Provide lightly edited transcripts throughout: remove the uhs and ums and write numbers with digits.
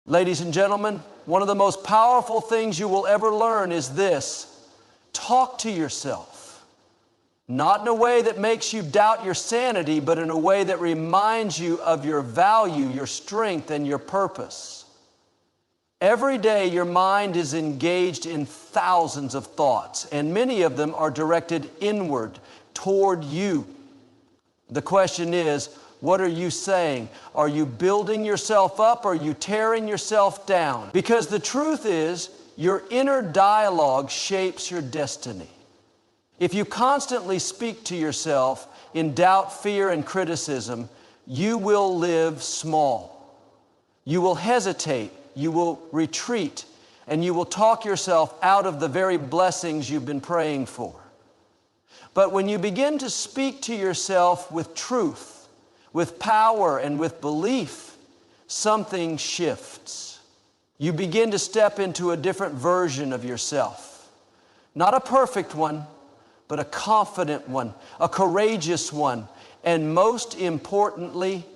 Ladies and gentlemen, one of the most powerful things you will ever learn is this: talk to yourself. Not in a way that makes you doubt your sanity, but in a way that reminds you of your value, your strength, and your purpose. Every day your mind is engaged in thousands of thoughts, and many of them are directed inward, toward you. The question is, what are you saying? Are you building yourself up or are you tearing yourself down? Because the truth is, your inner dialogue shapes your destiny. If you constantly speak to yourself in doubt, fear, and criticism, you will live small. You will hesitate, you will retreat, and you will talk yourself out of the very blessings you've been praying for. But when you begin to speak to yourself with truth, with power, and with belief, something shifts. You begin to step into a different version of yourself. Not a perfect one, but a confident one, a courageous one, and most importantly,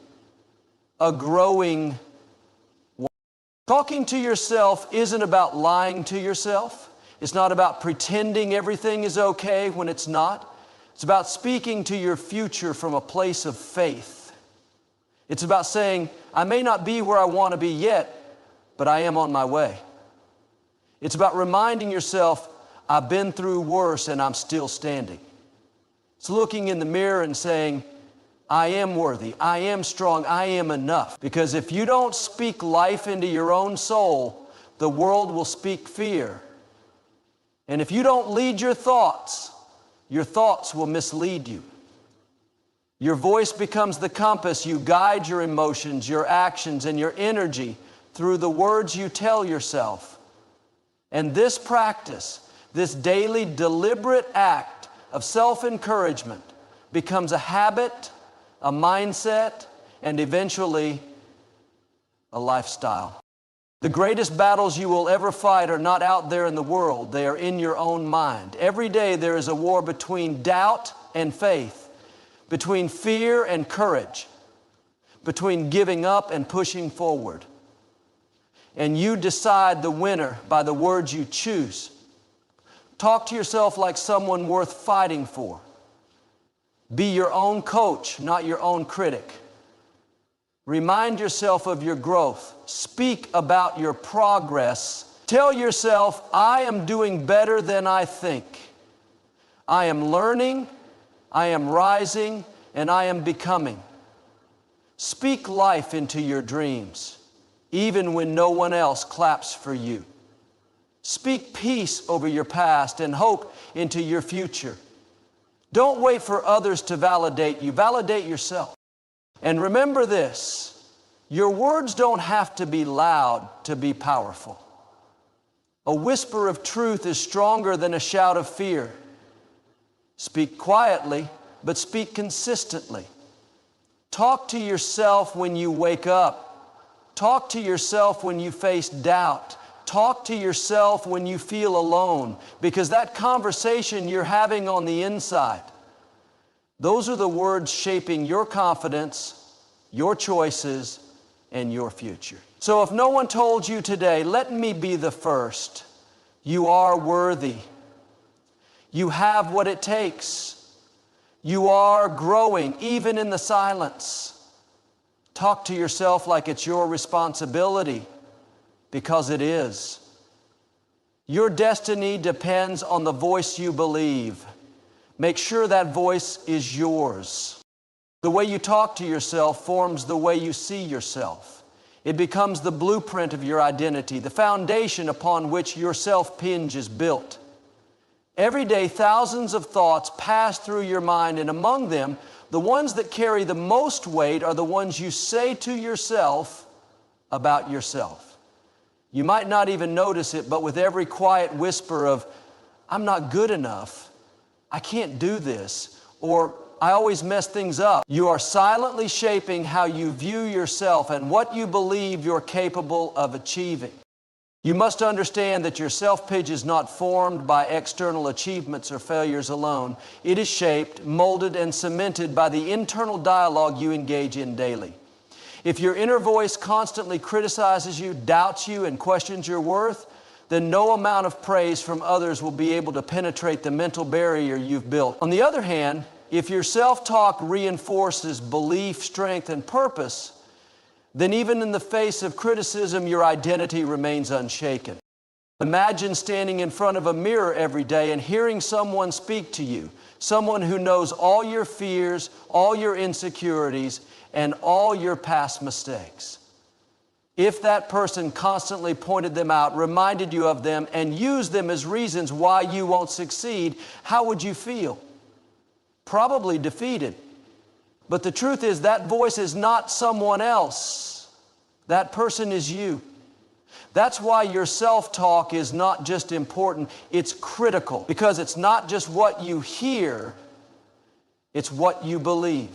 a growing one. Talking to yourself isn't about lying to yourself. It's not about pretending everything is okay when it's not. It's about speaking to your future from a place of faith. It's about saying, I may not be where I want to be yet, but I am on my way. It's about reminding yourself, I've been through worse and I'm still standing. It's looking in the mirror and saying, I am worthy, I am strong, I am enough. Because if you don't speak life into your own soul, the world will speak fear. And if you don't lead your thoughts will mislead you. Your voice becomes the compass. You guide your emotions, your actions, and your energy through the words you tell yourself. And this practice, this daily deliberate act of self-encouragement becomes a habit, a mindset, and eventually a lifestyle. The greatest battles you will ever fight are not out there in the world. They are in your own mind. Every day there is a war between doubt and faith, between fear and courage, between giving up and pushing forward. And you decide the winner by the words you choose. Talk to yourself like someone worth fighting for. Be your own coach, not your own critic. Remind yourself of your growth. Speak about your progress. Tell yourself, I am doing better than I think. I am learning, I am rising, and I am becoming. Speak life into your dreams, even when no one else claps for you. Speak peace over your past and hope into your future. Don't wait for others to validate you. Validate yourself. And remember this, your words don't have to be loud to be powerful. A whisper of truth is stronger than a shout of fear. Speak quietly, but speak consistently. Talk to yourself when you wake up. Talk to yourself when you face doubt. Talk to yourself when you feel alone, because that conversation you're having on the inside, those are the words shaping your confidence, your choices, and your future. So if no one told you today, let me be the first. You are worthy. You have what it takes. You are growing, even in the silence. Talk to yourself like it's your responsibility, because it is. Your destiny depends on the voice you believe. Make sure that voice is yours. The way you talk to yourself forms the way you see yourself. It becomes the blueprint of your identity, the foundation upon which your self-hinge is built. Every day, thousands of thoughts pass through your mind, and among them, the ones that carry the most weight are the ones you say to yourself about yourself. You might not even notice it, but with every quiet whisper of, I'm not good enough, I can't do this, or I always mess things up, you are silently shaping how you view yourself and what you believe you're capable of achieving. You must understand that your self-image is not formed by external achievements or failures alone. It is shaped, molded, and cemented by the internal dialogue you engage in daily. If your inner voice constantly criticizes you, doubts you, and questions your worth, then no amount of praise from others will be able to penetrate the mental barrier you've built. On the other hand, if your self-talk reinforces belief, strength, and purpose, then even in the face of criticism, your identity remains unshaken. Imagine standing in front of a mirror every day and hearing someone speak to you, someone who knows all your fears, all your insecurities, and all your past mistakes. If that person constantly pointed them out, reminded you of them, and used them as reasons why you won't succeed, how would you feel? Probably defeated. But the truth is that voice is not someone else. That person is you. That's why your self-talk is not just important, it's critical. Because it's not just what you hear, it's what you believe.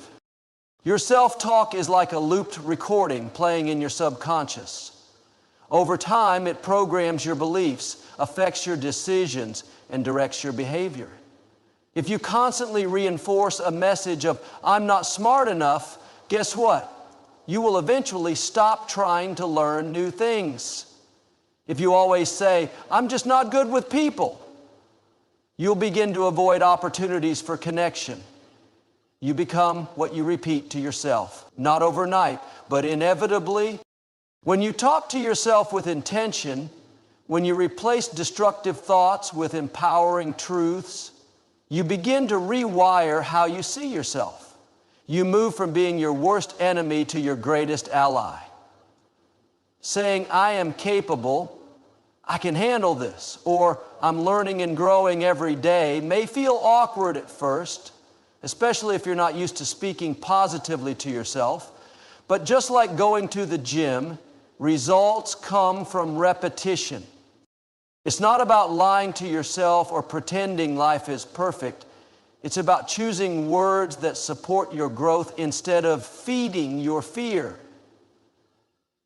Your self-talk is like a looped recording playing in your subconscious. Over time, it programs your beliefs, affects your decisions, and directs your behavior. If you constantly reinforce a message of, "I'm not smart enough," guess what? You will eventually stop trying to learn new things. If you always say, "I'm just not good with people," you'll begin to avoid opportunities for connection. You become what you repeat to yourself. Not overnight, but inevitably. When you talk to yourself with intention, when you replace destructive thoughts with empowering truths, you begin to rewire how you see yourself. You move from being your worst enemy to your greatest ally. Saying, "I am capable, I can handle this," or "I'm learning and growing every day," may feel awkward at first, especially if you're not used to speaking positively to yourself. But just like going to the gym, results come from repetition. It's not about lying to yourself or pretending life is perfect. It's about choosing words that support your growth instead of feeding your fear.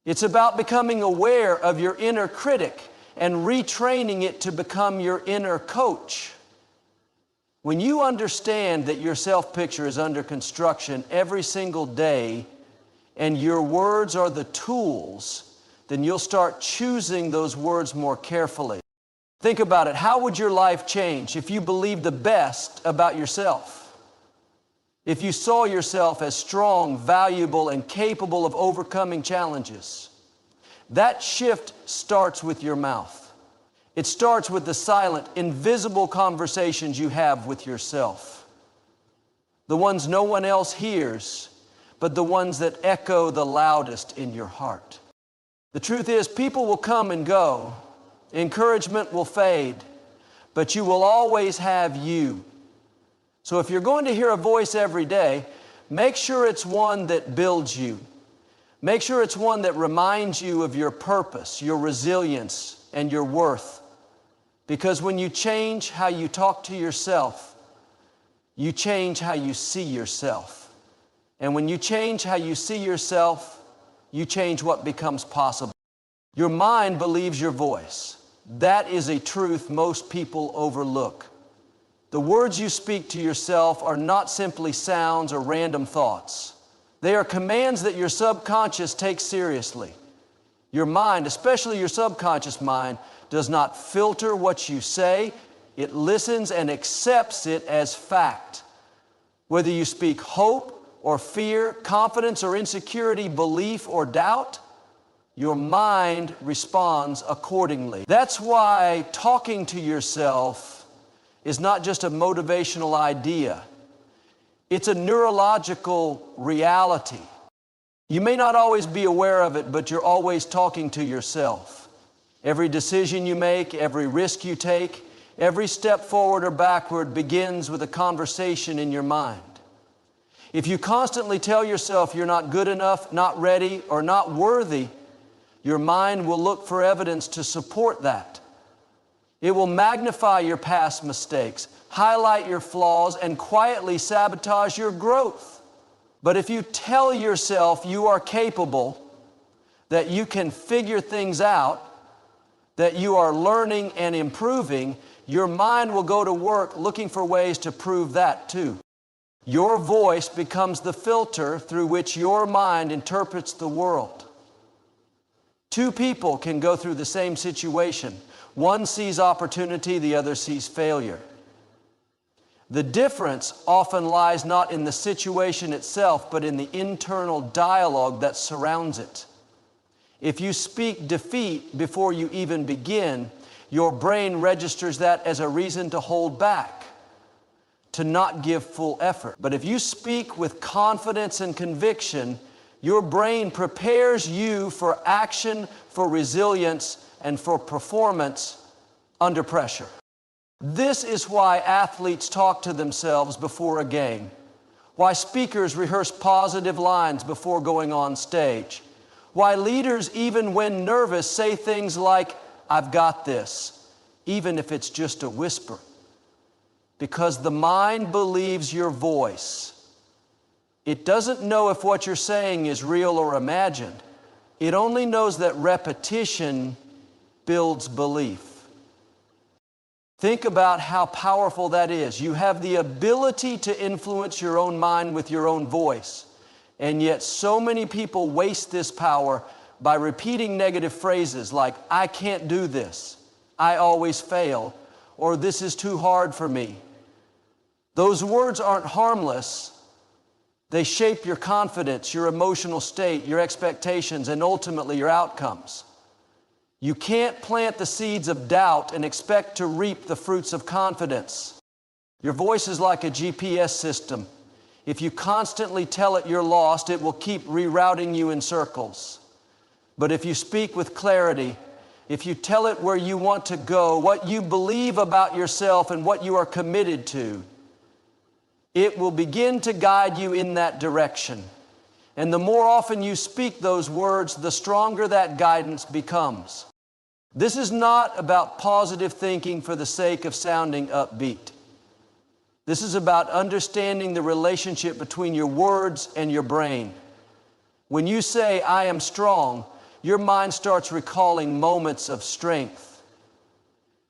It's about becoming aware of your inner critic and retraining it to become your inner coach. When you understand that your self-picture is under construction every single day and your words are the tools, then you'll start choosing those words more carefully. Think about it. How would your life change if you believed the best about yourself? If you saw yourself as strong, valuable, and capable of overcoming challenges? That shift starts with your mouth. It starts with the silent, invisible conversations you have with yourself. The ones no one else hears, but the ones that echo the loudest in your heart. The truth is, people will come and go. Encouragement will fade, but you will always have you. So if you're going to hear a voice every day, make sure it's one that builds you. Make sure it's one that reminds you of your purpose, your resilience, and your worth. Because when you change how you talk to yourself, you change how you see yourself. And when you change how you see yourself, you change what becomes possible. Your mind believes your voice. That is a truth most people overlook. The words you speak to yourself are not simply sounds or random thoughts. They are commands that your subconscious takes seriously. Your mind, especially your subconscious mind, does not filter what you say. It listens and accepts it as fact. Whether you speak hope or fear, confidence or insecurity, belief or doubt, your mind responds accordingly. That's why talking to yourself is not just a motivational idea. It's a neurological reality. You may not always be aware of it, but you're always talking to yourself. Every decision you make, every risk you take, every step forward or backward begins with a conversation in your mind. If you constantly tell yourself you're not good enough, not ready, or not worthy, your mind will look for evidence to support that. It will magnify your past mistakes, highlight your flaws, and quietly sabotage your growth. But if you tell yourself you are capable, that you can figure things out, that you are learning and improving, your mind will go to work looking for ways to prove that too. Your voice becomes the filter through which your mind interprets the world. Two people can go through the same situation. One sees opportunity, the other sees failure. The difference often lies not in the situation itself, but in the internal dialogue that surrounds it. If you speak defeat before you even begin, your brain registers that as a reason to hold back, to not give full effort. But if you speak with confidence and conviction, your brain prepares you for action, for resilience, and for performance under pressure. This is why athletes talk to themselves before a game, why speakers rehearse positive lines before going on stage, why leaders, even when nervous, say things like, "I've got this," even if it's just a whisper. Because the mind believes your voice. It doesn't know if what you're saying is real or imagined. It only knows that repetition builds belief. Think about how powerful that is. You have the ability to influence your own mind with your own voice. And yet so many people waste this power by repeating negative phrases like, "I can't do this," "I always fail," or "this is too hard for me." Those words aren't harmless. They shape your confidence, your emotional state, your expectations, and ultimately your outcomes. You can't plant the seeds of doubt and expect to reap the fruits of confidence. Your voice is like a GPS system. If you constantly tell it you're lost, it will keep rerouting you in circles. But if you speak with clarity, if you tell it where you want to go, what you believe about yourself and what you are committed to, it will begin to guide you in that direction. And the more often you speak those words, the stronger that guidance becomes. This is not about positive thinking for the sake of sounding upbeat. This is about understanding the relationship between your words and your brain. When you say, "I am strong," your mind starts recalling moments of strength.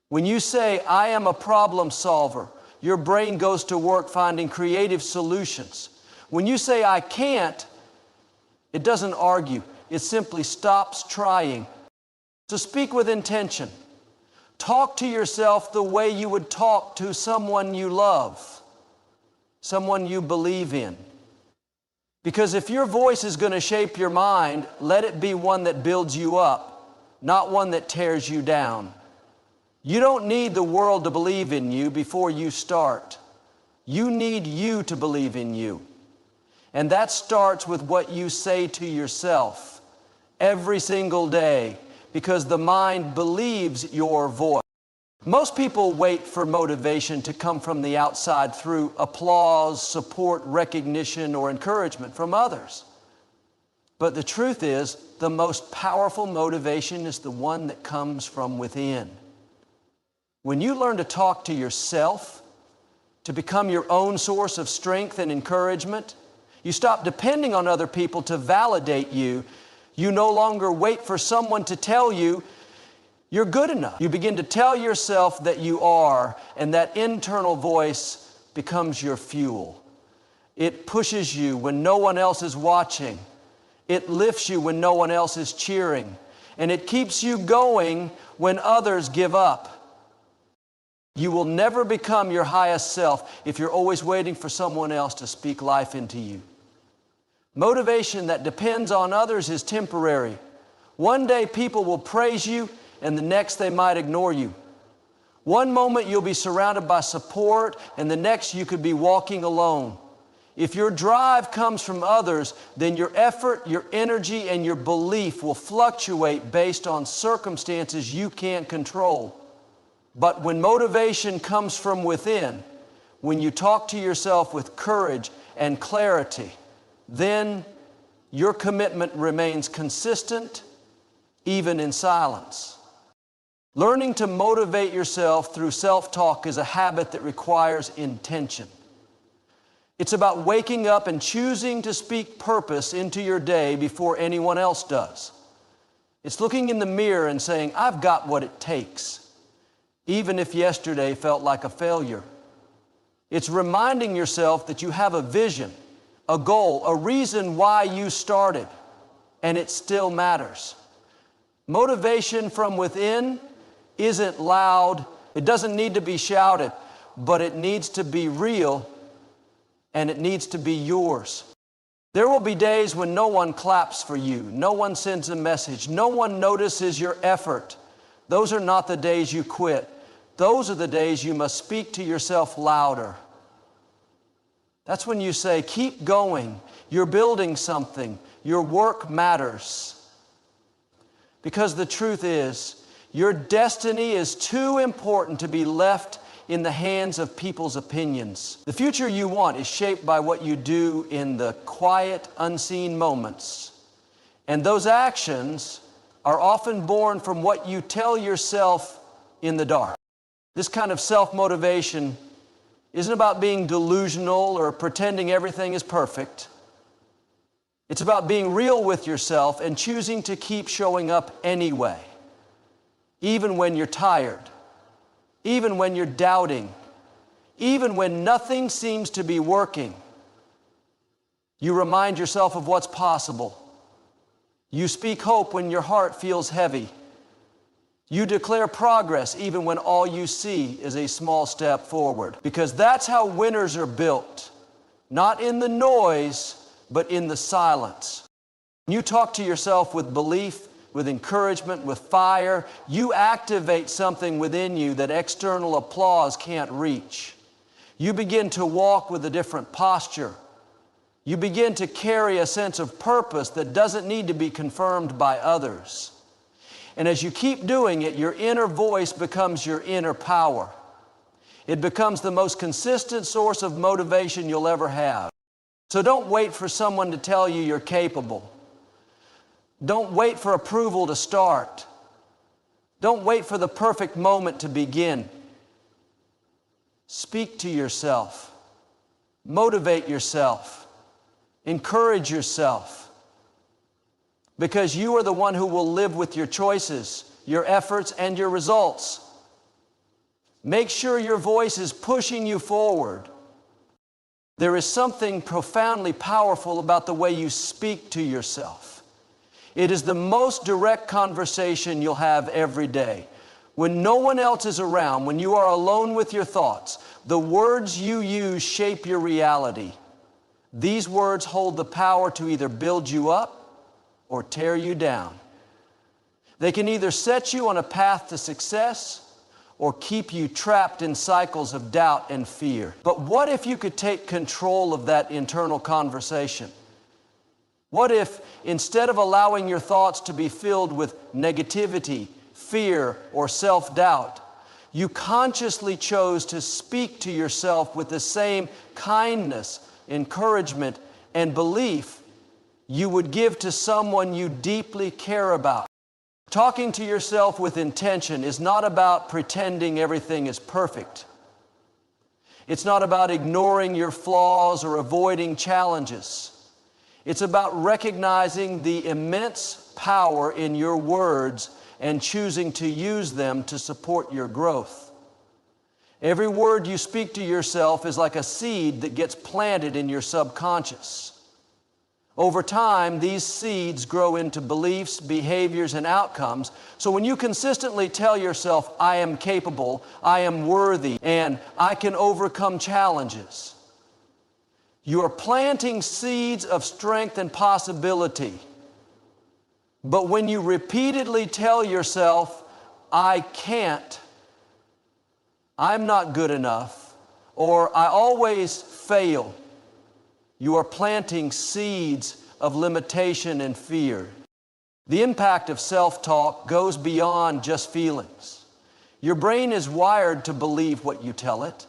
When you say, "I am a problem solver," your brain goes to work finding creative solutions. When you say, "I can't," it doesn't argue. It simply stops trying. So speak with intention. Talk to yourself the way you would talk to someone you love, someone you believe in. Because if your voice is going to shape your mind, let it be one that builds you up, not one that tears you down. You don't need the world to believe in you before you start. You need you to believe in you. And that starts with what you say to yourself every single day, because the mind believes your voice. Most people wait for motivation to come from the outside through applause, support, recognition, or encouragement from others. But the truth is, the most powerful motivation is the one that comes from within. When you learn to talk to yourself, to become your own source of strength and encouragement, you stop depending on other people to validate you. You no longer wait for someone to tell you you're good enough. You begin to tell yourself that you are, and that internal voice becomes your fuel. It pushes you when no one else is watching. It lifts you when no one else is cheering. And it keeps you going when others give up. You will never become your highest self if you're always waiting for someone else to speak life into you. Motivation that depends on others is temporary. One day people will praise you, and the next they might ignore you. One moment you'll be surrounded by support, and the next you could be walking alone. If your drive comes from others, then your effort, your energy, and your belief will fluctuate based on circumstances you can't control. But when motivation comes from within, when you talk to yourself with courage and clarity, then your commitment remains consistent, even in silence. Learning to motivate yourself through self-talk is a habit that requires intention. It's about waking up and choosing to speak purpose into your day before anyone else does. It's looking in the mirror and saying, "I've got what it takes," even if yesterday felt like a failure. It's reminding yourself that you have a vision, a goal, a reason why you started, and it still matters. Motivation from within isn't loud. It doesn't need to be shouted, but it needs to be real, and it needs to be yours. There will be days when no one claps for you, no one sends a message, no one notices your effort. Those are not the days you quit. Those are the days you must speak to yourself louder. That's when you say, keep going. You're building something. Your work matters. Because the truth is, your destiny is too important to be left in the hands of people's opinions. The future you want is shaped by what you do in the quiet, unseen moments. And those actions are often born from what you tell yourself in the dark. This kind of self-motivation isn't about being delusional or pretending everything is perfect. It's about being real with yourself and choosing to keep showing up anyway, even when you're tired, even when you're doubting, even when nothing seems to be working. You remind yourself of what's possible. You speak hope when your heart feels heavy. You declare progress even when all you see is a small step forward. Because that's how winners are built. Not in the noise, but in the silence. You talk to yourself with belief, with encouragement, with fire. You activate something within you that external applause can't reach. You begin to walk with a different posture. You begin to carry a sense of purpose that doesn't need to be confirmed by others. And as you keep doing it, your inner voice becomes your inner power. It becomes the most consistent source of motivation you'll ever have. So don't wait for someone to tell you you're capable. Don't wait for approval to start. Don't wait for the perfect moment to begin. Speak to yourself. Motivate yourself. Encourage yourself. Because you are the one who will live with your choices, your efforts, and your results. Make sure your voice is pushing you forward. There is something profoundly powerful about the way you speak to yourself. It is the most direct conversation you'll have every day. When no one else is around, when you are alone with your thoughts, the words you use shape your reality. These words hold the power to either build you up or tear you down. They can either set you on a path to success or keep you trapped in cycles of doubt and fear. But what if you could take control of that internal conversation? What if, instead of allowing your thoughts to be filled with negativity, fear, or self-doubt, you consciously chose to speak to yourself with the same kindness, encouragement, and belief you would give to someone you deeply care about? Talking to yourself with intention is not about pretending everything is perfect. It's not about ignoring your flaws or avoiding challenges. It's about recognizing the immense power in your words and choosing to use them to support your growth. Every word you speak to yourself is like a seed that gets planted in your subconscious. Over time, these seeds grow into beliefs, behaviors, and outcomes. So when you consistently tell yourself, I am capable, I am worthy, and I can overcome challenges, you are planting seeds of strength and possibility. But when you repeatedly tell yourself, I can't, I'm not good enough, or I always fail, you are planting seeds of limitation and fear. The impact of self-talk goes beyond just feelings. Your brain is wired to believe what you tell it,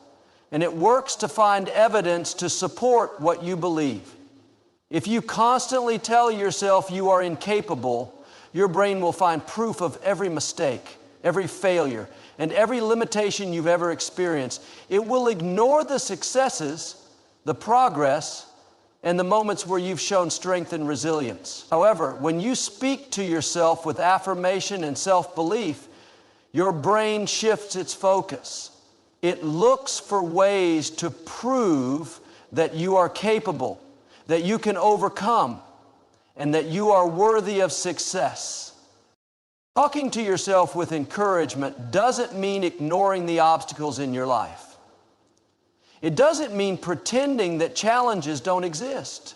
and it works to find evidence to support what you believe. If you constantly tell yourself you are incapable, your brain will find proof of every mistake, every failure, and every limitation you've ever experienced. It will ignore the successes, the progress, and the moments where you've shown strength and resilience. However, when you speak to yourself with affirmation and self-belief, your brain shifts its focus. It looks for ways to prove that you are capable, that you can overcome, and that you are worthy of success. Talking to yourself with encouragement doesn't mean ignoring the obstacles in your life. It doesn't mean pretending that challenges don't exist.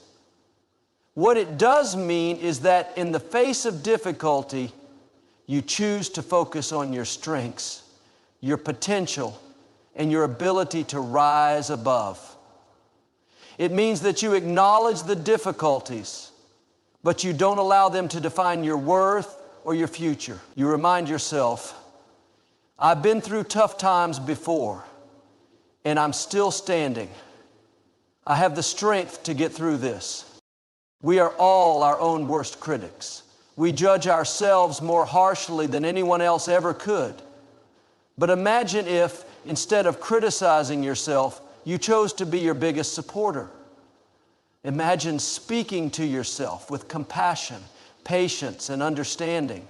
What it does mean is that in the face of difficulty, you choose to focus on your strengths, your potential, and your ability to rise above. It means that you acknowledge the difficulties, but you don't allow them to define your worth or your future. You remind yourself, I've been through tough times before, and I'm still standing. I have the strength to get through this. We are all our own worst critics. We judge ourselves more harshly than anyone else ever could. But imagine if, instead of criticizing yourself, you chose to be your biggest supporter. Imagine speaking to yourself with compassion, patience, and understanding.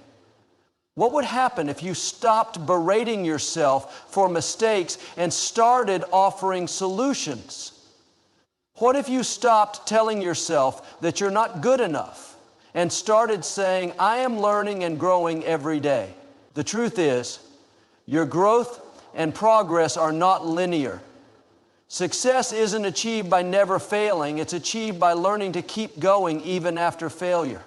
What would happen if you stopped berating yourself for mistakes and started offering solutions? What if you stopped telling yourself that you're not good enough and started saying, I am learning and growing every day? The truth is, your growth and progress are not linear. Success isn't achieved by never failing. It's achieved by learning to keep going even after failure.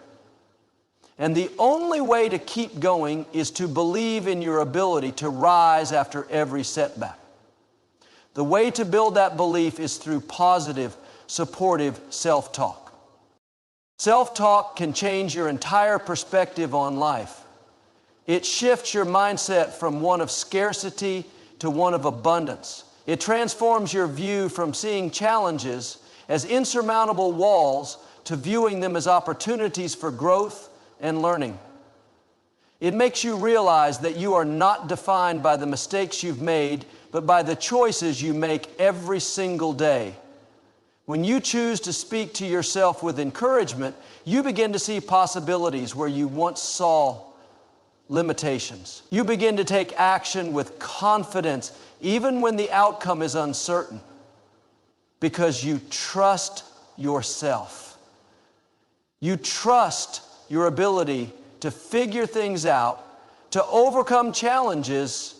And the only way to keep going is to believe in your ability to rise after every setback. The way to build that belief is through positive, supportive self-talk. Self-talk can change your entire perspective on life. It shifts your mindset from one of scarcity to one of abundance. It transforms your view from seeing challenges as insurmountable walls to viewing them as opportunities for growth and learning. It makes you realize that you are not defined by the mistakes you've made, but by the choices you make every single day. When you choose to speak to yourself with encouragement, you begin to see possibilities where you once saw limitations. You begin to take action with confidence, even when the outcome is uncertain, because you trust yourself. You trust your ability to figure things out, to overcome challenges,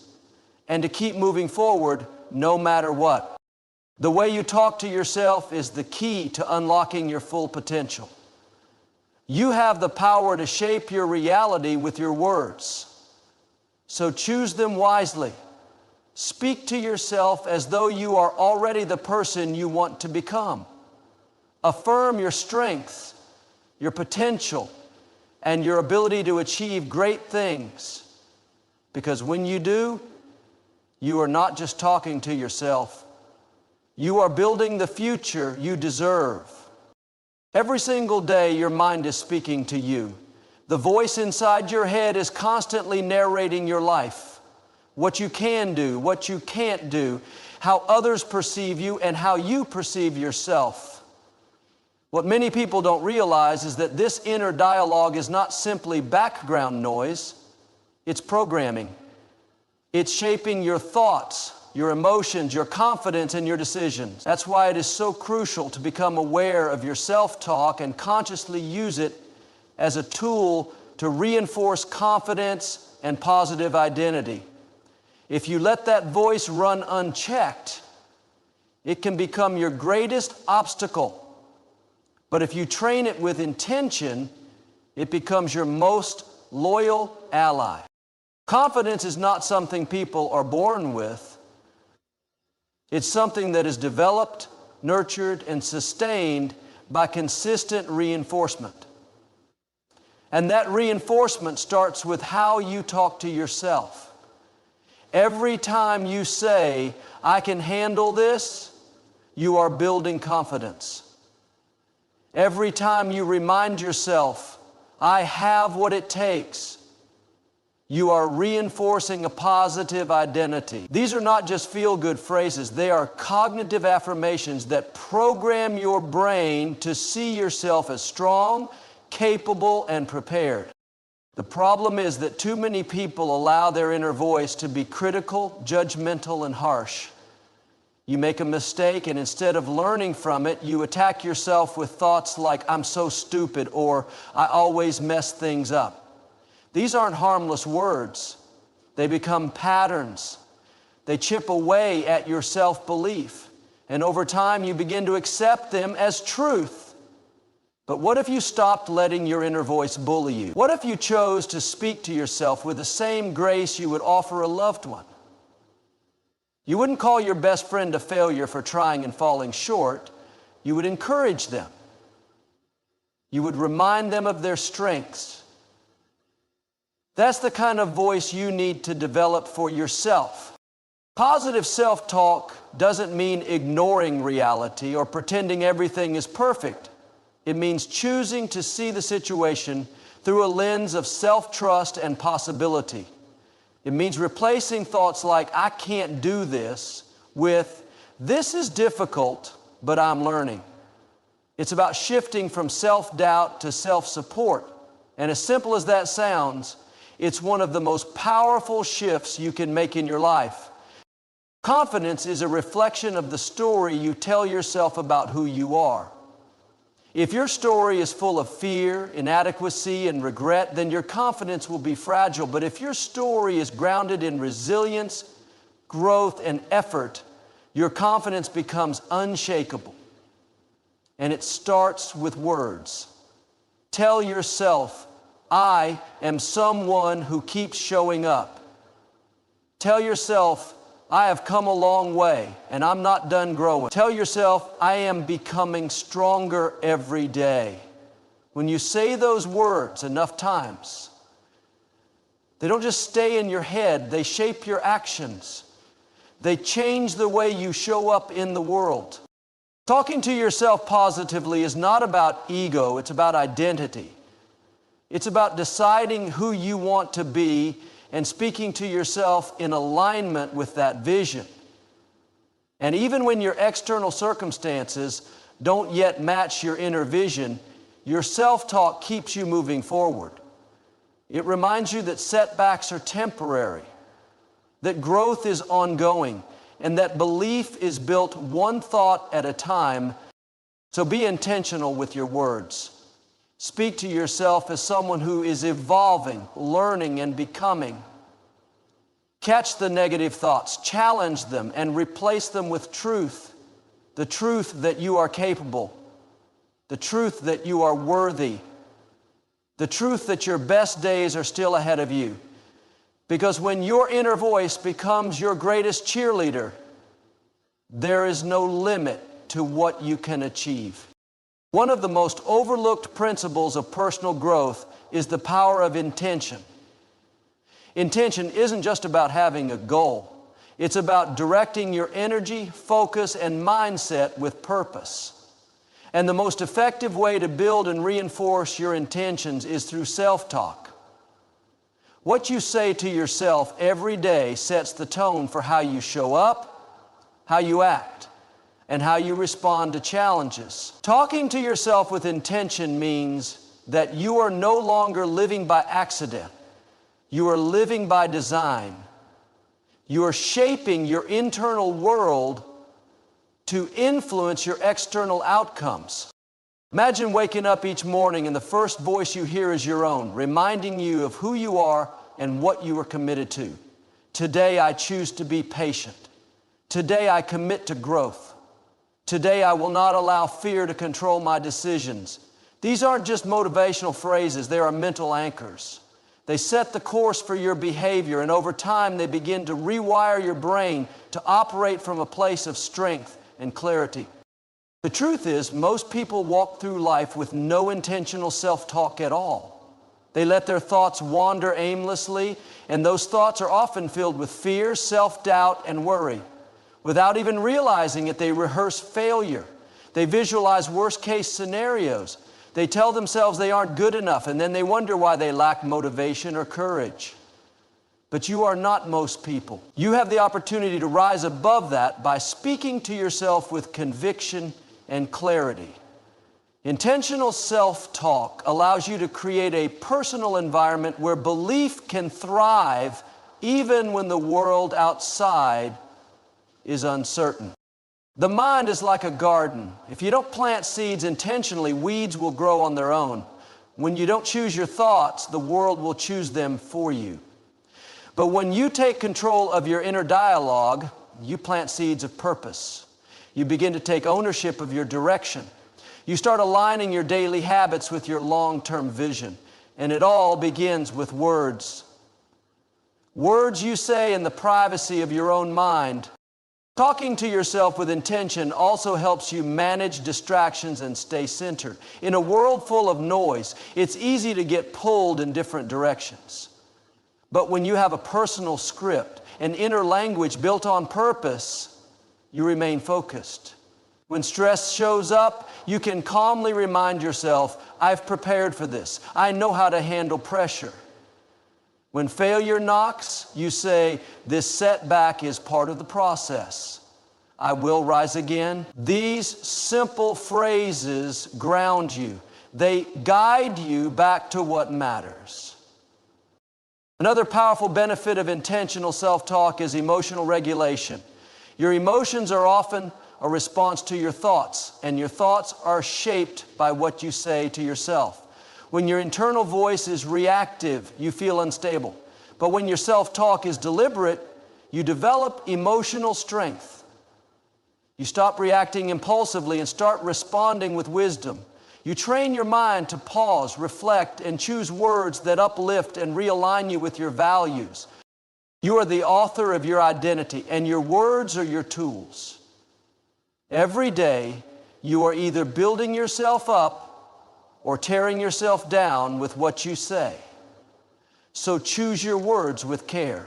and to keep moving forward no matter what. The way you talk to yourself is the key to unlocking your full potential. You have the power to shape your reality with your words. So choose them wisely. Speak to yourself as though you are already the person you want to become. Affirm your strengths, your potential, and your ability to achieve great things. Because when you do, you are not just talking to yourself. You are building the future you deserve. Every single day, your mind is speaking to you. The voice inside your head is constantly narrating your life. What you can do, what you can't do, how others perceive you, and how you perceive yourself. What many people don't realize is that this inner dialogue is not simply background noise, it's programming. It's shaping your thoughts, your emotions, your confidence, and your decisions. That's why it is so crucial to become aware of your self-talk and consciously use it as a tool to reinforce confidence and positive identity. If you let that voice run unchecked, it can become your greatest obstacle. But if you train it with intention, it becomes your most loyal ally. Confidence is not something people are born with. It's something that is developed, nurtured, and sustained by consistent reinforcement. And that reinforcement starts with how you talk to yourself. Every time you say, I can handle this, you are building confidence. Every time you remind yourself, I have what it takes, you are reinforcing a positive identity. These are not just feel-good phrases. They are cognitive affirmations that program your brain to see yourself as strong, capable, and prepared. The problem is that too many people allow their inner voice to be critical, judgmental, and harsh. You make a mistake, and instead of learning from it, you attack yourself with thoughts like, "I'm so stupid," or "I always mess things up." These aren't harmless words. They become patterns. They chip away at your self-belief. And over time, you begin to accept them as truth. But what if you stopped letting your inner voice bully you? What if you chose to speak to yourself with the same grace you would offer a loved one? You wouldn't call your best friend a failure for trying and falling short. You would encourage them. You would remind them of their strengths. That's the kind of voice you need to develop for yourself. Positive self-talk doesn't mean ignoring reality or pretending everything is perfect. It means choosing to see the situation through a lens of self-trust and possibility. It means replacing thoughts like, "I can't do this," with, "This is difficult, but I'm learning." It's about shifting from self-doubt to self-support. And as simple as that sounds, it's one of the most powerful shifts you can make in your life. Confidence is a reflection of the story you tell yourself about who you are. If your story is full of fear, inadequacy, and regret, then your confidence will be fragile. But if your story is grounded in resilience, growth, and effort, your confidence becomes unshakable. And it starts with words. Tell yourself, "I am someone who keeps showing up." Tell yourself, "I have come a long way and I'm not done growing." Tell yourself, "I am becoming stronger every day." When you say those words enough times, they don't just stay in your head, they shape your actions. They change the way you show up in the world. Talking to yourself positively is not about ego, it's about identity. It's about deciding who you want to be and speaking to yourself in alignment with that vision. And even when your external circumstances don't yet match your inner vision, your self-talk keeps you moving forward. It reminds you that setbacks are temporary, that growth is ongoing, and that belief is built one thought at a time. So be intentional with your words. Speak to yourself as someone who is evolving, learning, and becoming. Catch the negative thoughts, challenge them, and replace them with truth. The truth that you are capable. The truth that you are worthy. The truth that your best days are still ahead of you. Because when your inner voice becomes your greatest cheerleader, there is no limit to what you can achieve. One of the most overlooked principles of personal growth is the power of intention. Intention isn't just about having a goal. It's about directing your energy, focus, and mindset with purpose. And the most effective way to build and reinforce your intentions is through self-talk. What you say to yourself every day sets the tone for how you show up, how you act, and how you respond to challenges. Talking to yourself with intention means that you are no longer living by accident. You are living by design. You are shaping your internal world to influence your external outcomes. Imagine waking up each morning and the first voice you hear is your own, reminding you of who you are and what you are committed to. Today I choose to be patient. Today I commit to growth. Today I will not allow fear to control my decisions. These aren't just motivational phrases, they are mental anchors. They set the course for your behavior, and over time they begin to rewire your brain to operate from a place of strength and clarity. The truth is, most people walk through life with no intentional self-talk at all. They let their thoughts wander aimlessly, and those thoughts are often filled with fear, self-doubt, and worry. Without even realizing it, they rehearse failure. They visualize worst-case scenarios. They tell themselves they aren't good enough, and then they wonder why they lack motivation or courage. But you are not most people. You have the opportunity to rise above that by speaking to yourself with conviction and clarity. Intentional self-talk allows you to create a personal environment where belief can thrive even when the world outside is uncertain. The mind is like a garden. If you don't plant seeds intentionally, weeds will grow on their own. When you don't choose your thoughts, the world will choose them for you. But when you take control of your inner dialogue, you plant seeds of purpose. You begin to take ownership of your direction. You start aligning your daily habits with your long-term vision. And it all begins with words. Words you say in the privacy of your own mind. Talking to yourself with intention also helps you manage distractions and stay centered. In a world full of noise, it's easy to get pulled in different directions. But when you have a personal script, an inner language built on purpose, you remain focused. When stress shows up, you can calmly remind yourself, I've prepared for this. I know how to handle pressure. When failure knocks, you say, this setback is part of the process. I will rise again. These simple phrases ground you. They guide you back to what matters. Another powerful benefit of intentional self-talk is emotional regulation. Your emotions are often a response to your thoughts, and your thoughts are shaped by what you say to yourself. When your internal voice is reactive, you feel unstable. But when your self-talk is deliberate, you develop emotional strength. You stop reacting impulsively and start responding with wisdom. You train your mind to pause, reflect, and choose words that uplift and realign you with your values. You are the author of your identity, and your words are your tools. Every day, you are either building yourself up or tearing yourself down with what you say. So choose your words with care.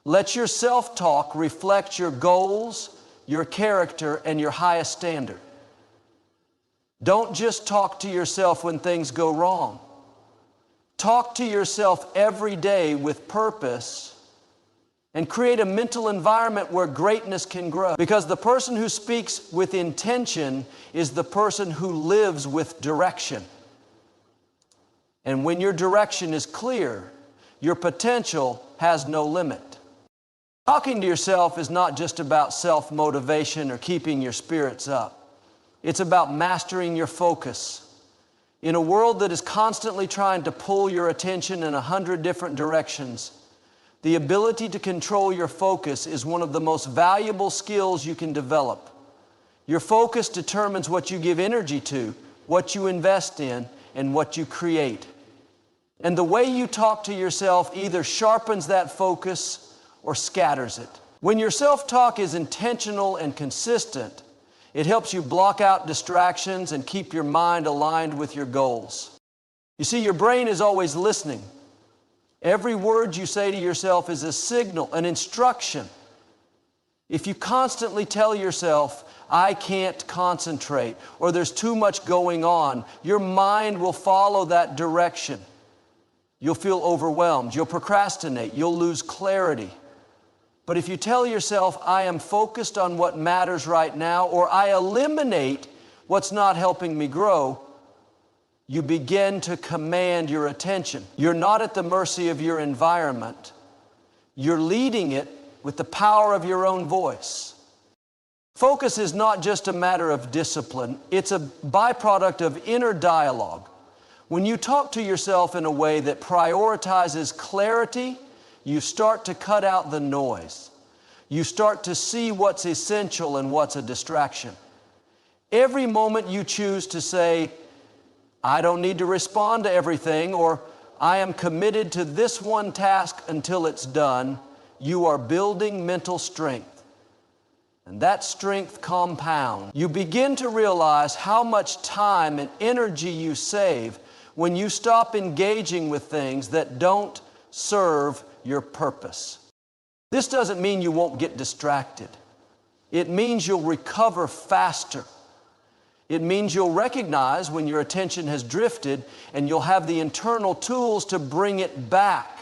Let your self-talk reflect your goals, your character, and your highest standard. Don't just talk to yourself when things go wrong. Talk to yourself every day with purpose and create a mental environment where greatness can grow. Because the person who speaks with intention is the person who lives with direction. And when your direction is clear, your potential has no limit. Talking to yourself is not just about self-motivation or keeping your spirits up. It's about mastering your focus. In a world that is constantly trying to pull your attention in 100 different directions, the ability to control your focus is one of the most valuable skills you can develop. Your focus determines what you give energy to, what you invest in, and what you create. And the way you talk to yourself either sharpens that focus or scatters it. When your self-talk is intentional and consistent, it helps you block out distractions and keep your mind aligned with your goals. You see, your brain is always listening. Every word you say to yourself is a signal, an instruction. If you constantly tell yourself, I can't concentrate, or there's too much going on, your mind will follow that direction. You'll feel overwhelmed, you'll procrastinate, you'll lose clarity. But if you tell yourself, I am focused on what matters right now, or I eliminate what's not helping me grow, you begin to command your attention. You're not at the mercy of your environment. You're leading it with the power of your own voice. Focus is not just a matter of discipline. It's a byproduct of inner dialogue. When you talk to yourself in a way that prioritizes clarity, you start to cut out the noise. You start to see what's essential and what's a distraction. Every moment you choose to say, I don't need to respond to everything, or I am committed to this one task until it's done, you are building mental strength. And that strength compounds. You begin to realize how much time and energy you save when you stop engaging with things that don't serve your purpose. This doesn't mean you won't get distracted. It means you'll recover faster. It means you'll recognize when your attention has drifted, and you'll have the internal tools to bring it back.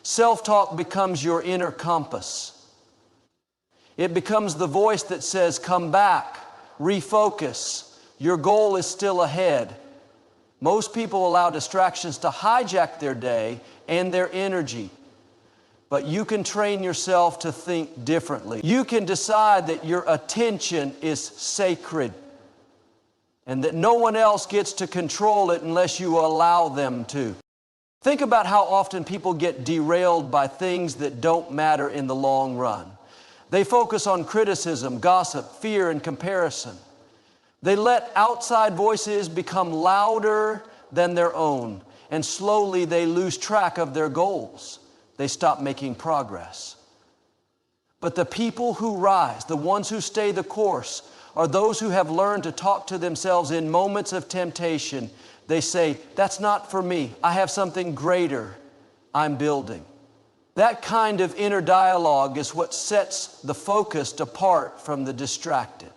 Self-talk becomes your inner compass. It becomes the voice that says, come back, refocus, Your goal is still ahead. Most people allow distractions to hijack their day and their energy. But you can train yourself to think differently. You can decide that your attention is sacred and that no one else gets to control it unless you allow them to. Think about how often people get derailed by things that don't matter in the long run. They focus on criticism, gossip, fear, and comparison. They let outside voices become louder than their own, and slowly they lose track of their goals. They stop making progress. But the people who rise, the ones who stay the course, are those who have learned to talk to themselves in moments of temptation. They say, that's not for me. I have something greater I'm building. That kind of inner dialogue is what sets the focused apart from the distracted.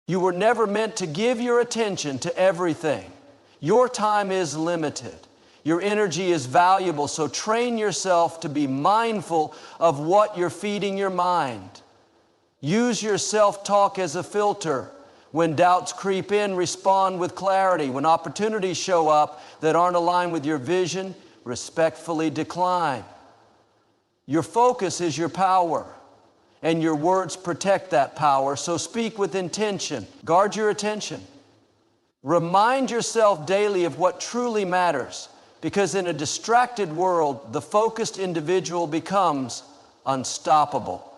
You were never meant to give your attention to everything. Your time is limited. Your energy is valuable, so train yourself to be mindful of what you're feeding your mind. Use your self-talk as a filter. When doubts creep in, respond with clarity. When opportunities show up that aren't aligned with your vision, respectfully decline. Your focus is your power, and your words protect that power, so speak with intention. Guard your attention. Remind yourself daily of what truly matters, because in a distracted world, the focused individual becomes unstoppable.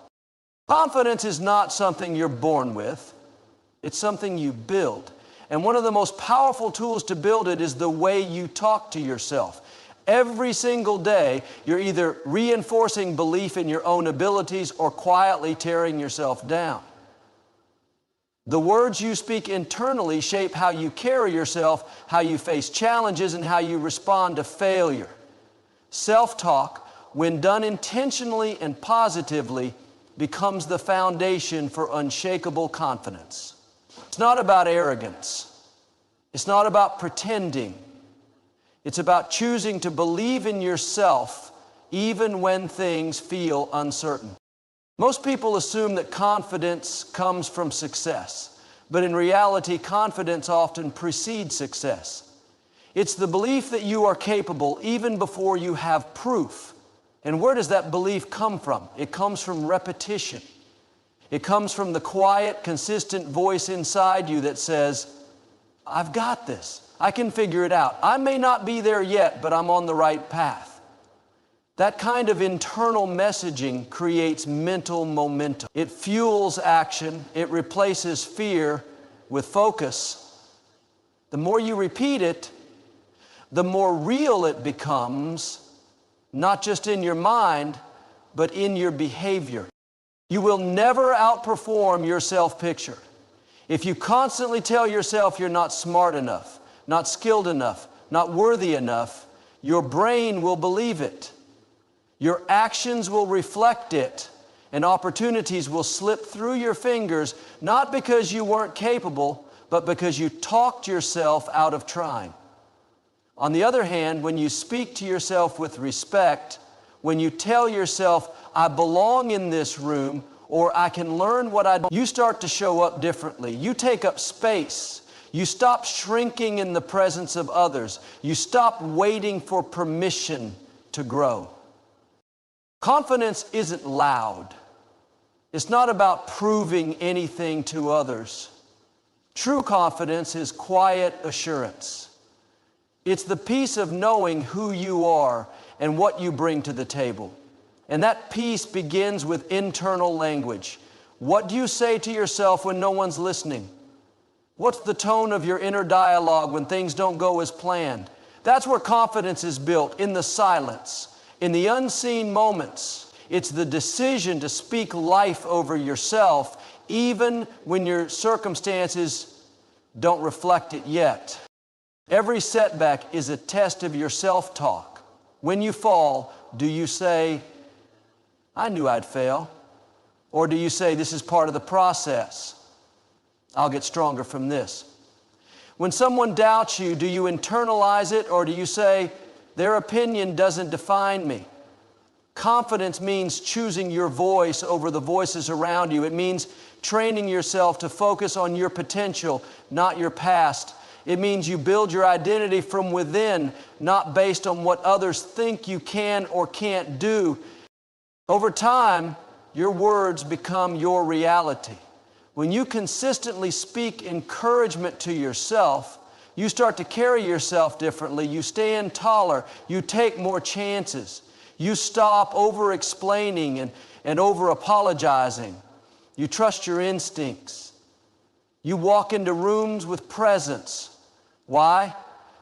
Confidence is not something you're born with. It's something you build. And one of the most powerful tools to build it is the way you talk to yourself. Every single day, you're either reinforcing belief in your own abilities or quietly tearing yourself down. The words you speak internally shape how you carry yourself, how you face challenges, and how you respond to failure. Self-talk, when done intentionally and positively, becomes the foundation for unshakable confidence. It's not about arrogance. It's not about pretending. It's about choosing to believe in yourself even when things feel uncertain. Most people assume that confidence comes from success, but in reality, confidence often precedes success. It's the belief that you are capable even before you have proof. And where does that belief come from? It comes from repetition. It comes from the quiet, consistent voice inside you that says, I've got this. I can figure it out. I may not be there yet, but I'm on the right path. That kind of internal messaging creates mental momentum. It fuels action. It replaces fear with focus. The more you repeat it, the more real it becomes, not just in your mind, but in your behavior. You will never outperform your self-picture. If you constantly tell yourself you're not smart enough, not skilled enough, not worthy enough, your brain will believe it. Your actions will reflect it, and opportunities will slip through your fingers, not because you weren't capable, but because you talked yourself out of trying. On the other hand, when you speak to yourself with respect, when you tell yourself, I belong in this room, or I can learn what I don't, you start to show up differently. You take up space. You stop shrinking in the presence of others. You stop waiting for permission to grow. Confidence isn't loud. It's not about proving anything to others. True confidence is quiet assurance. It's the peace of knowing who you are and what you bring to the table. And that peace begins with internal language. What do you say to yourself when no one's listening? What's the tone of your inner dialogue when things don't go as planned? That's where confidence is built, in the silence, in the unseen moments. It's the decision to speak life over yourself, even when your circumstances don't reflect it yet. Every setback is a test of your self-talk. When you fall, do you say, I knew I'd fail? Or do you say, this is part of the process? I'll get stronger from this. When someone doubts you, do you internalize it, or do you say, their opinion doesn't define me? Confidence means choosing your voice over the voices around you. It means training yourself to focus on your potential, not your past. It means you build your identity from within, not based on what others think you can or can't do. Over time, your words become your reality. When you consistently speak encouragement to yourself, you start to carry yourself differently. You stand taller. You take more chances. You stop over-explaining and over-apologizing. You trust your instincts. You walk into rooms with presence. Why?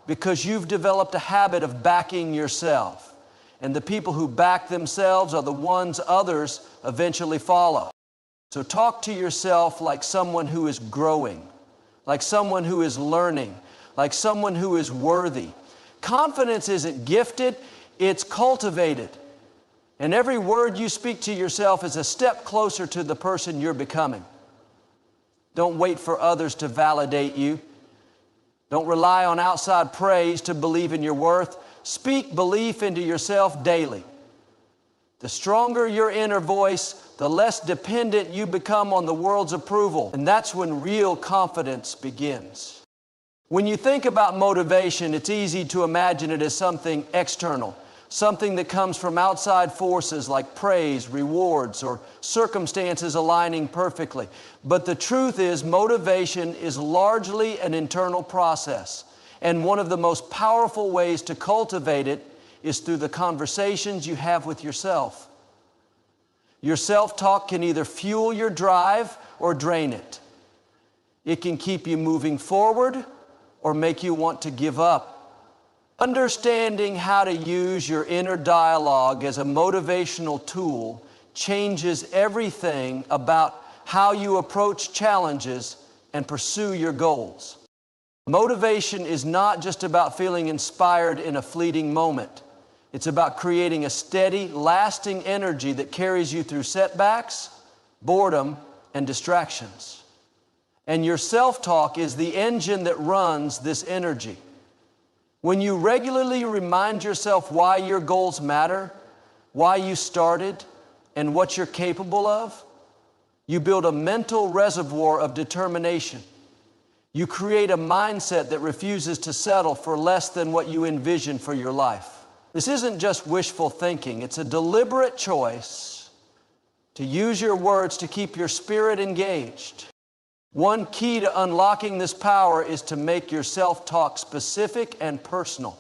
Because you've developed a habit of backing yourself. And the people who back themselves are the ones others eventually follow. So talk to yourself like someone who is growing, like someone who is learning, like someone who is worthy. Confidence isn't gifted, it's cultivated. And every word you speak to yourself is a step closer to the person you're becoming. Don't wait for others to validate you. Don't rely on outside praise to believe in your worth. Speak belief into yourself daily. The stronger your inner voice, the less dependent you become on the world's approval. And that's when real confidence begins. When you think about motivation, it's easy to imagine it as something external, something that comes from outside forces like praise, rewards, or circumstances aligning perfectly. But the truth is, motivation is largely an internal process. And one of the most powerful ways to cultivate it is through the conversations you have with yourself. Your self-talk can either fuel your drive or drain it. It can keep you moving forward or make you want to give up. Understanding how to use your inner dialogue as a motivational tool changes everything about how you approach challenges and pursue your goals. Motivation is not just about feeling inspired in a fleeting moment. It's about creating a steady, lasting energy that carries you through setbacks, boredom, and distractions. And your self-talk is the engine that runs this energy. When you regularly remind yourself why your goals matter, why you started, and what you're capable of, you build a mental reservoir of determination. You create a mindset that refuses to settle for less than what you envision for your life. This isn't just wishful thinking. It's a deliberate choice to use your words to keep your spirit engaged. One key to unlocking this power is to make your self-talk specific and personal.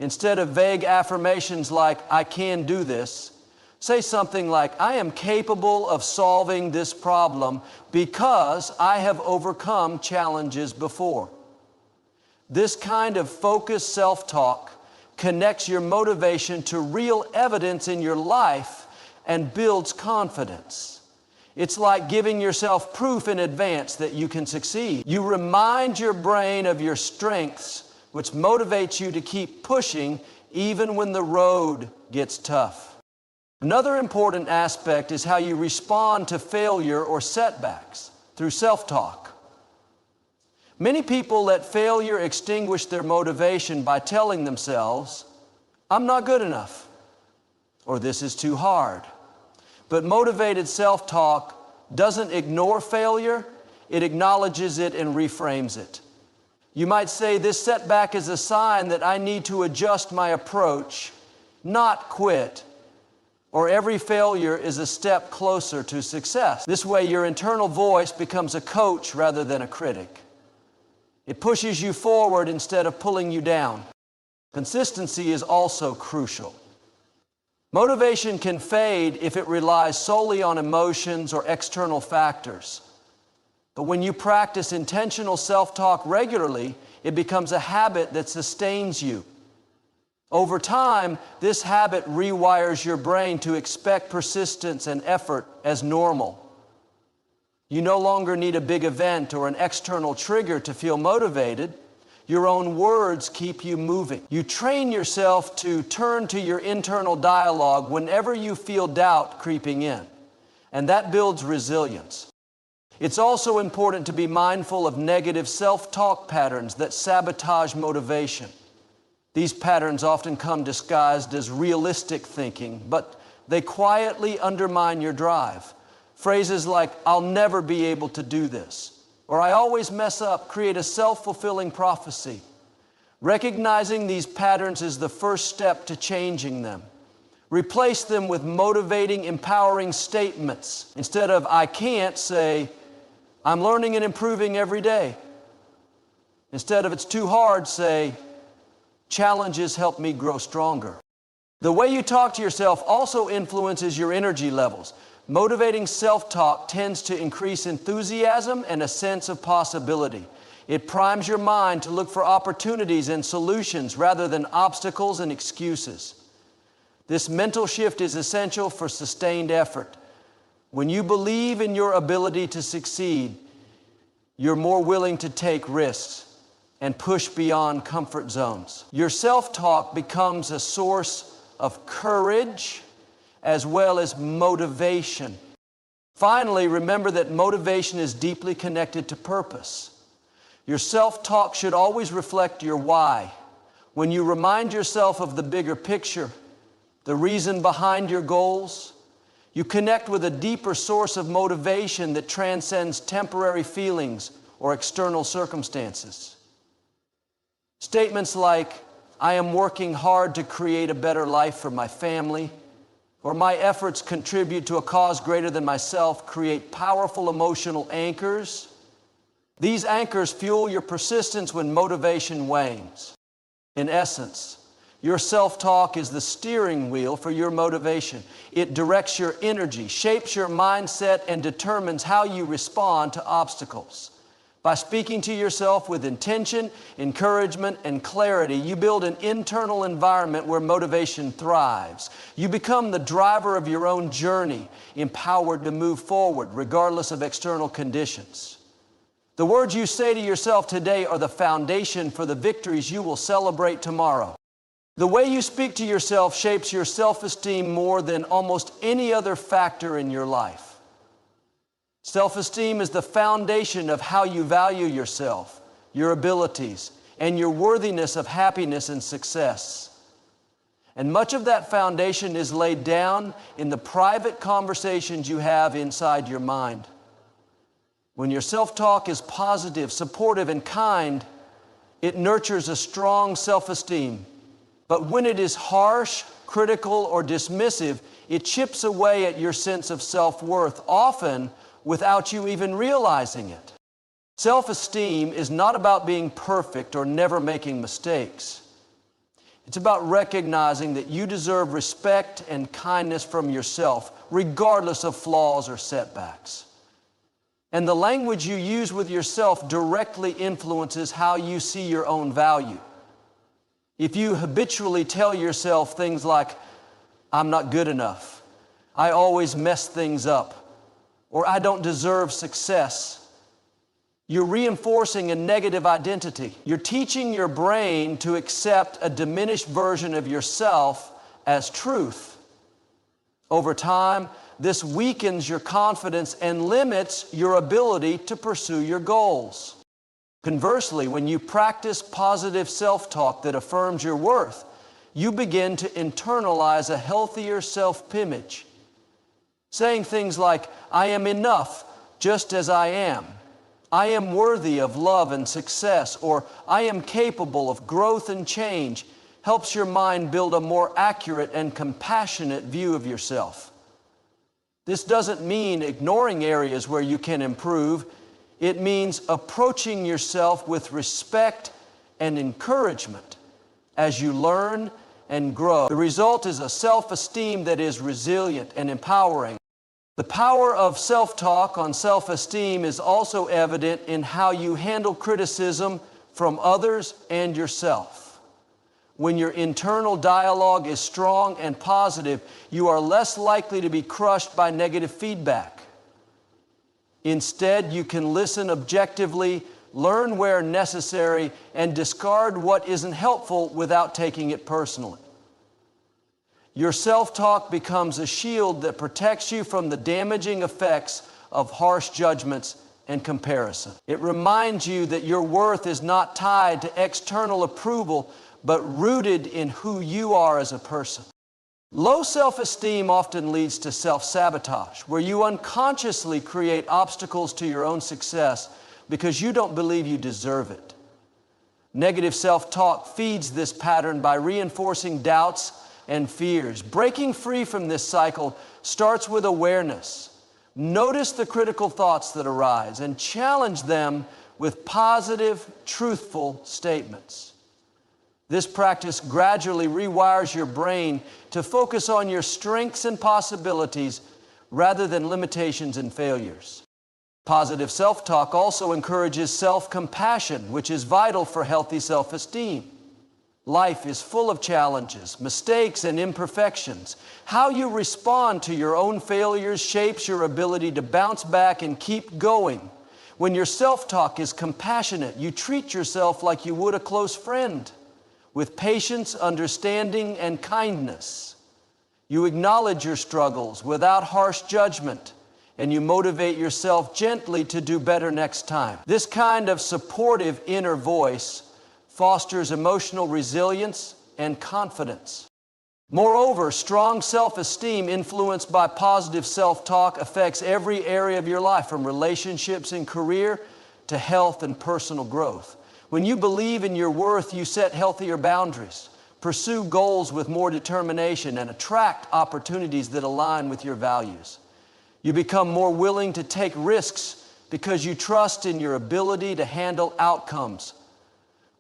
Instead of vague affirmations like, "I can do this," say something like, "I am capable of solving this problem because I have overcome challenges before." This kind of focused self-talk connects your motivation to real evidence in your life and builds confidence. It's like giving yourself proof in advance that you can succeed. You remind your brain of your strengths, which motivates you to keep pushing even when the road gets tough. Another important aspect is how you respond to failure or setbacks through self-talk. Many people let failure extinguish their motivation by telling themselves, "I'm not good enough," or "This is too hard." But motivated self-talk doesn't ignore failure, it acknowledges it and reframes it. You might say, "This setback is a sign that I need to adjust my approach, not quit," or "Every failure is a step closer to success." This way, your internal voice becomes a coach rather than a critic. It pushes you forward instead of pulling you down. Consistency is also crucial. Motivation can fade if it relies solely on emotions or external factors. But when you practice intentional self-talk regularly, it becomes a habit that sustains you. Over time, this habit rewires your brain to expect persistence and effort as normal. You no longer need a big event or an external trigger to feel motivated. Your own words keep you moving. You train yourself to turn to your internal dialogue whenever you feel doubt creeping in, and that builds resilience. It's also important to be mindful of negative self-talk patterns that sabotage motivation. These patterns often come disguised as realistic thinking, but they quietly undermine your drive. Phrases like, "I'll never be able to do this," or "I always mess up," create a self-fulfilling prophecy. Recognizing these patterns is the first step to changing them. Replace them with motivating, empowering statements. Instead of "I can't," say, "I'm learning and improving every day." Instead of "it's too hard," say, "Challenges help me grow stronger." The way you talk to yourself also influences your energy levels. Motivating self-talk tends to increase enthusiasm and a sense of possibility. It primes your mind to look for opportunities and solutions rather than obstacles and excuses. This mental shift is essential for sustained effort. When you believe in your ability to succeed, you're more willing to take risks and push beyond comfort zones. Your self-talk becomes a source of courage as well as motivation. Finally, remember that motivation is deeply connected to purpose. Your self-talk should always reflect your why. When you remind yourself of the bigger picture, the reason behind your goals, you connect with a deeper source of motivation that transcends temporary feelings or external circumstances. Statements like, "I am working hard to create a better life for my family," or "my efforts contribute to a cause greater than myself," create powerful emotional anchors. These anchors fuel your persistence when motivation wanes. In essence, your self-talk is the steering wheel for your motivation. It directs your energy, shapes your mindset, and determines how you respond to obstacles. By speaking to yourself with intention, encouragement, and clarity, you build an internal environment where motivation thrives. You become the driver of your own journey, empowered to move forward regardless of external conditions. The words you say to yourself today are the foundation for the victories you will celebrate tomorrow. The way you speak to yourself shapes your self-esteem more than almost any other factor in your life. Self-esteem is the foundation of how you value yourself, your abilities, and your worthiness of happiness and success. And much of that foundation is laid down in the private conversations you have inside your mind. When your self-talk is positive, supportive, and kind, it nurtures a strong self-esteem. But when it is harsh, critical, or dismissive, it chips away at your sense of self-worth, often without you even realizing it. Self-esteem is not about being perfect or never making mistakes. It's about recognizing that you deserve respect and kindness from yourself, regardless of flaws or setbacks. And the language you use with yourself directly influences how you see your own value. If you habitually tell yourself things like, "I'm not good enough," "I always mess things up," or "I don't deserve success," you're reinforcing a negative identity. You're teaching your brain to accept a diminished version of yourself as truth. Over time, this weakens your confidence and limits your ability to pursue your goals. Conversely, when you practice positive self-talk that affirms your worth, you begin to internalize a healthier self-image. Saying things like, "I am enough just as I am," "I am worthy of love and success," or "I am capable of growth and change," helps your mind build a more accurate and compassionate view of yourself. This doesn't mean ignoring areas where you can improve. It means approaching yourself with respect and encouragement as you learn and grow. The result is a self-esteem that is resilient and empowering. The power of self-talk on self-esteem is also evident in how you handle criticism from others and yourself. When your internal dialogue is strong and positive, you are less likely to be crushed by negative feedback. Instead, you can listen objectively, learn where necessary, and discard what isn't helpful without taking it personally. Your self-talk becomes a shield that protects you from the damaging effects of harsh judgments and comparison. It reminds you that your worth is not tied to external approval, but rooted in who you are as a person. Low self-esteem often leads to self-sabotage, where you unconsciously create obstacles to your own success because you don't believe you deserve it. Negative self-talk feeds this pattern by reinforcing doubts and fears. Breaking free from this cycle starts with awareness. Notice the critical thoughts that arise and challenge them with positive, truthful statements. This practice gradually rewires your brain to focus on your strengths and possibilities rather than limitations and failures. Positive self-talk also encourages self-compassion, which is vital for healthy self-esteem. Life is full of challenges, mistakes, and imperfections. How you respond to your own failures shapes your ability to bounce back and keep going. When your self-talk is compassionate, you treat yourself like you would a close friend, with patience, understanding, and kindness. You acknowledge your struggles without harsh judgment, and you motivate yourself gently to do better next time. This kind of supportive inner voice fosters emotional resilience and confidence. Moreover, strong self-esteem influenced by positive self-talk affects every area of your life, from relationships and career to health and personal growth. When you believe in your worth, you set healthier boundaries, pursue goals with more determination, and attract opportunities that align with your values. You become more willing to take risks because you trust in your ability to handle outcomes,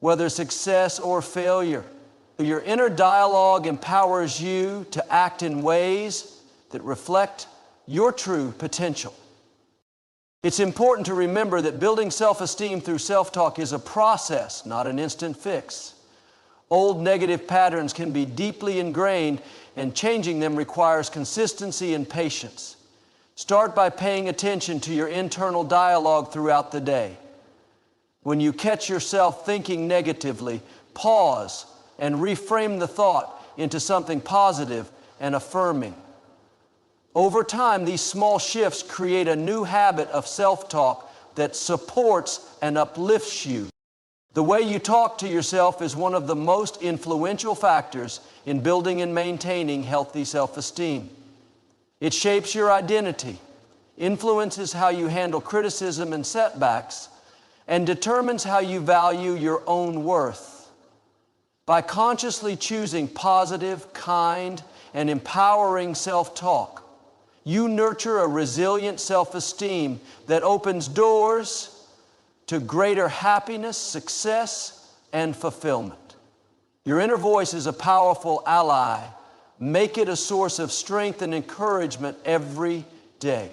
whether success or failure. Your inner dialogue empowers you to act in ways that reflect your true potential. It's important to remember that building self-esteem through self-talk is a process, not an instant fix. Old negative patterns can be deeply ingrained, and changing them requires consistency and patience. Start by paying attention to your internal dialogue throughout the day. When you catch yourself thinking negatively, pause and reframe the thought into something positive and affirming. Over time, these small shifts create a new habit of self-talk that supports and uplifts you. The way you talk to yourself is one of the most influential factors in building and maintaining healthy self-esteem. It shapes your identity, influences how you handle criticism and setbacks, and determines how you value your own worth. By consciously choosing positive, kind, and empowering self-talk, you nurture a resilient self-esteem that opens doors to greater happiness, success, and fulfillment. Your inner voice is a powerful ally. Make it a source of strength and encouragement every day.